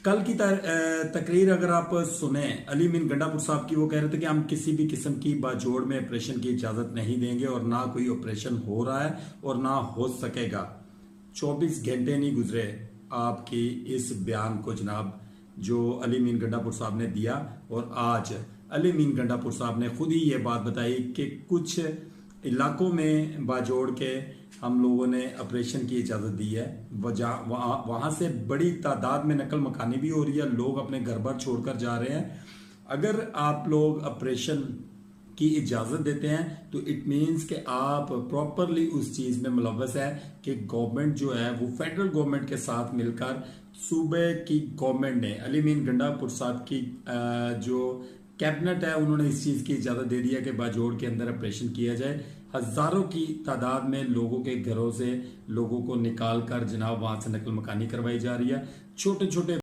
कल की तकरीर अगर आप सुने अली मीन गंडापुर साहब की, वो कह रहे थे कि हम किसी भी किस्म की बाजोड़ में ऑपरेशन की इजाजत नहीं देंगे और ना कोई ऑपरेशन हो रहा है और ना हो सकेगा। 24 घंटे नहीं गुजरे आपकी इस बयान को जनाब, जो अली मीन गंडापुर साहब ने दिया, और आज अली मीन गंडापुर साहब ने खुद ही ये बात बताई कि कुछ इलाकों में बाजोड़ के हम लोगों ने ऑपरेशन की इजाज़त दी है। वहाँ से बड़ी तादाद में नकल मकानी भी हो रही है, लोग अपने घर बार छोड़कर जा रहे हैं। अगर आप लोग ऑपरेशन की इजाज़त देते हैं तो इट मीन्स कि आप प्रॉपरली उस चीज़ में मुलव्वस है कि गवर्नमेंट जो है वो फेडरल गवर्नमेंट के साथ मिलकर, सूबे की गवर्नमेंट ने अली मीन गंडापुर साहब की जो कैबिनेट है उन्होंने इस चीज़ की इजाज़त दे दी है कि बाजोड़ के अंदर ऑपरेशन किया जाए। हज़ारों की तादाद में लोगों के घरों से लोगों को निकाल कर जनाब वहाँ से नकल मकानी करवाई जा रही है। छोटे छोटे